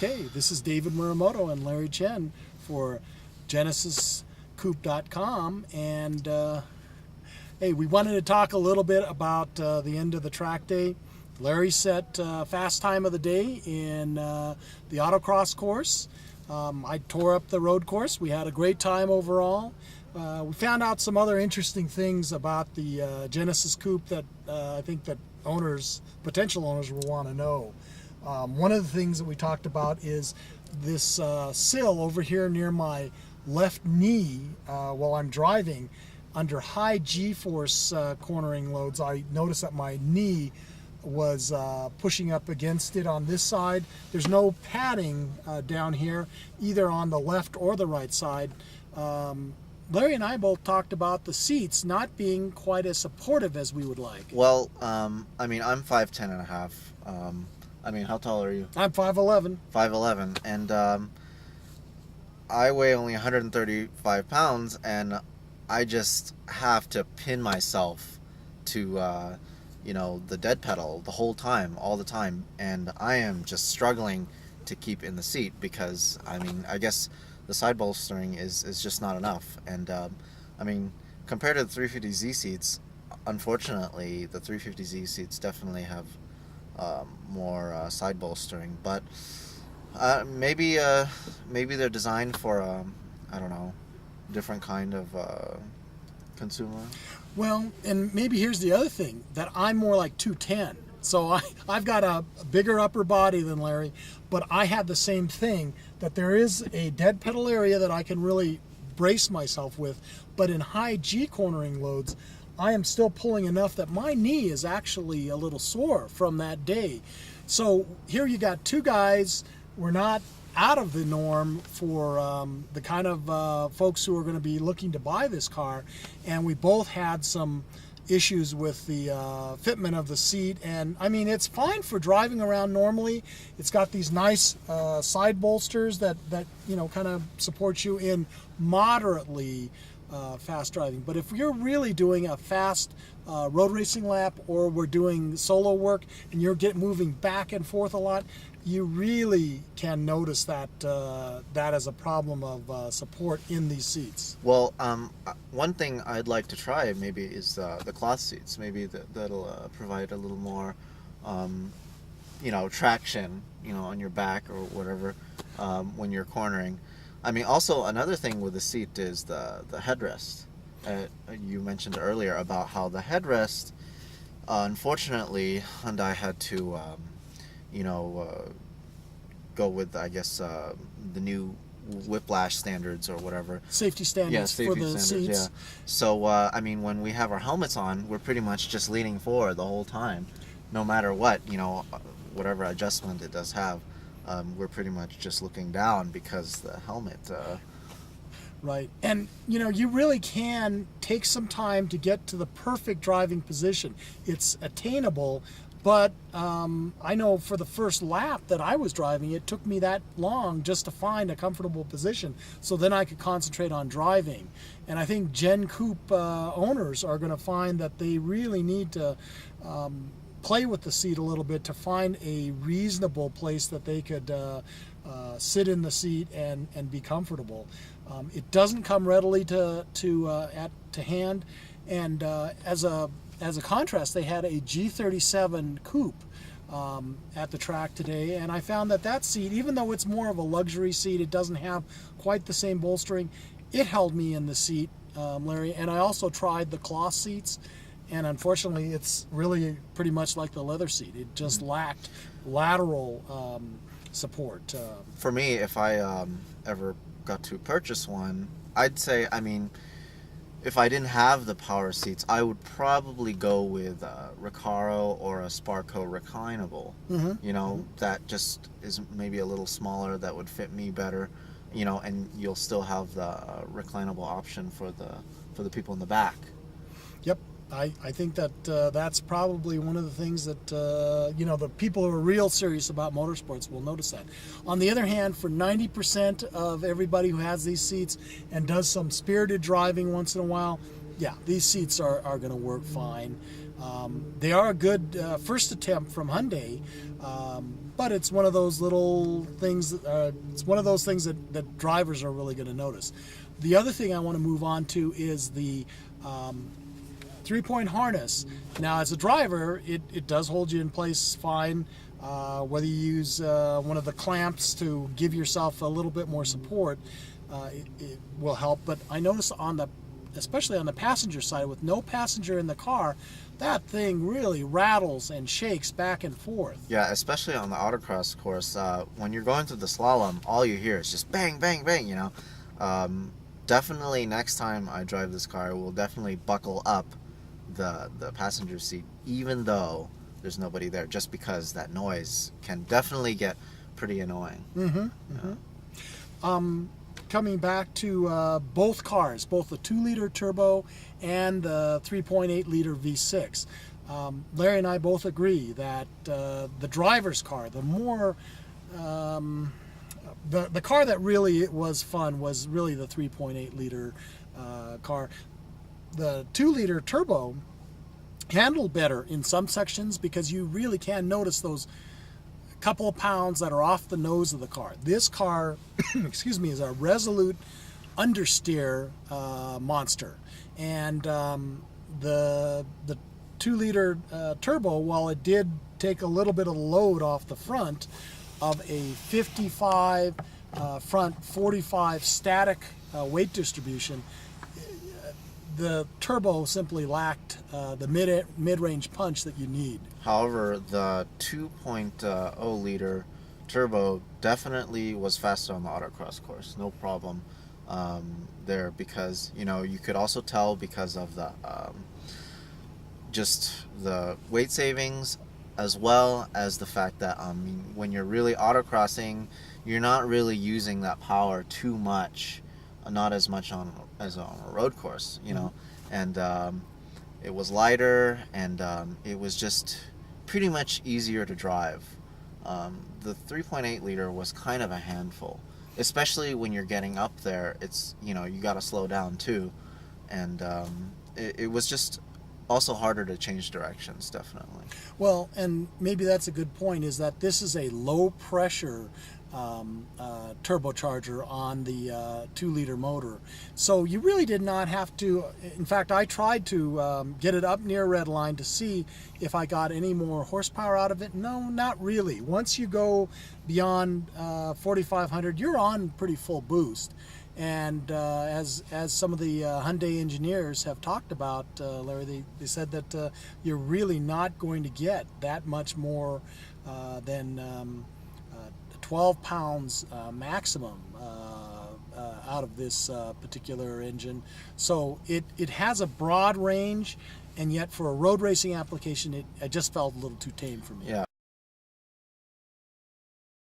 Okay, this is David Muramoto and Larry Chen for GenesisCoupe.com, and hey, we wanted to talk a little bit about the end of the track day. Larry set fast time of the day in the autocross course. I tore up the road course. We had a great time overall. We found out some other interesting things about the Genesis Coupe that I think that potential owners will want to know. One of the things that we talked about is this sill over here near my left knee while I'm driving. Under high G-force cornering loads, I noticed that my knee was pushing up against it on this side. There's no padding down here, either on the left or the right side. Larry and I both talked about the seats not being quite as supportive as we would like. Well, I mean, I'm 5'10" and a half. I mean, how tall are you? I'm 5'11". 5'11", and I weigh only 135 pounds, and I just have to pin myself to, you know, the dead pedal the whole time, all the time, and I am just struggling to keep in the seat because, I mean, I guess the side bolstering is just not enough. And, I mean, compared to the 350Z seats, unfortunately, the 350Z seats definitely have more side bolstering, but maybe they're designed for I don't know, different kind of consumer. Well, and maybe here's the other thing, that I'm more like 210, so I've got a bigger upper body than Larry, but I had the same thing, that there is a dead pedal area that I can really brace myself with, but in high G cornering loads I am still pulling enough that my knee is actually a little sore from that day. So here you got two guys. We're not out of the norm for the kind of folks who are going to be looking to buy this car, and we both had some issues with the fitment of the seat. And I mean, it's fine for driving around normally. It's got these nice side bolsters that you know, kind of support you in moderately fast driving. But if you're really doing a fast road racing lap, or we're doing solo work and you're moving back and forth a lot, you really can notice that that as a problem of support in these seats. Well, one thing I'd like to try maybe is the cloth seats. Maybe that'll provide a little more, you know, traction, you know, on your back or whatever when you're cornering. I mean, also another thing with the seat is the headrest. You mentioned earlier about how the headrest, unfortunately, Hyundai had to, you know, go with, I guess, the new whiplash standards or whatever. Safety standards for the seats. Yeah. So, I mean, when we have our helmets on, we're pretty much just leaning forward the whole time, no matter what, you know, whatever adjustment it does have. We're pretty much just looking down because the helmet. Right, and you know, you really can take some time to get to the perfect driving position. It's attainable, but I know for the first lap that I was driving, it took me that long just to find a comfortable position, so then I could concentrate on driving. And I think Gen Coupe owners are going to find that they really need to play with the seat a little bit to find a reasonable place that they could sit in the seat and be comfortable. It doesn't come readily to hand, and as a contrast, they had a G37 Coupe at the track today, and I found that seat, even though it's more of a luxury seat, it doesn't have quite the same bolstering. It held me in the seat, Larry, and I also tried the cloth seats. And unfortunately, it's really pretty much like the leather seat. It just lacked lateral support. For me, if I ever got to purchase one, I'd say, I mean, if I didn't have the power seats, I would probably go with a Recaro or a Sparco reclinable. You know, that just is maybe a little smaller, that would fit me better. You know, and you'll still have the reclinable option for the people in the back. Yep. I think that that's probably one of the things that, you know, the people who are real serious about motorsports will notice that. On the other hand, for 90% of everybody who has these seats and does some spirited driving once in a while, yeah, these seats are going to work fine. They are a good first attempt from Hyundai, but it's one of those little things. It's one of those things that drivers are really going to notice. The other thing I want to move on to is the 3-point harness. Now, as a driver, it does hold you in place fine. Whether you use one of the clamps to give yourself a little bit more support, it will help. But I notice especially on the passenger side, with no passenger in the car, that thing really rattles and shakes back and forth. Yeah, especially on the autocross course. When you're going through the slalom, all you hear is just bang, bang, bang, you know. Definitely next time I drive this car, we'll definitely buckle up the passenger seat, even though there's nobody there, just because that noise can definitely get pretty annoying. Coming back to both cars, both the 2-liter turbo and the 3.8-liter V6, Larry and I both agree that the driver's car, the more the car that really was fun was really the 3.8-liter car. The 2-liter turbo handled better in some sections because you really can notice those couple of pounds that are off the nose of the car. This car, excuse me, is a resolute understeer monster, and the 2-liter turbo, while it did take a little bit of load off the front of a 55 front 45 static weight distribution, the turbo simply lacked the mid-range punch that you need. However, the 2.0 liter turbo definitely was faster on the autocross course. No problem there, because you could also tell because of the just the weight savings, as well as the fact that when you're really autocrossing, you're not really using that power too much, not as much as on a road course, and it was lighter, and it was just pretty much easier to drive. The 3.8 liter was kind of a handful, especially when you're getting up there. It's you got to slow down too, and it was just also harder to change directions, definitely. Well, and maybe that's a good point, is that this is a low pressure turbocharger on the 2-liter motor, so you really did not have to. In fact, I tried to get it up near red line to see if I got any more horsepower out of it. No, not really. Once you go beyond 4,500, you're on pretty full boost. And as some of the Hyundai engineers have talked about, Larry, they said that you're really not going to get that much more than 12 pounds maximum out of this particular engine. So it has a broad range, and yet for a road racing application, it just felt a little too tame for me. Yeah,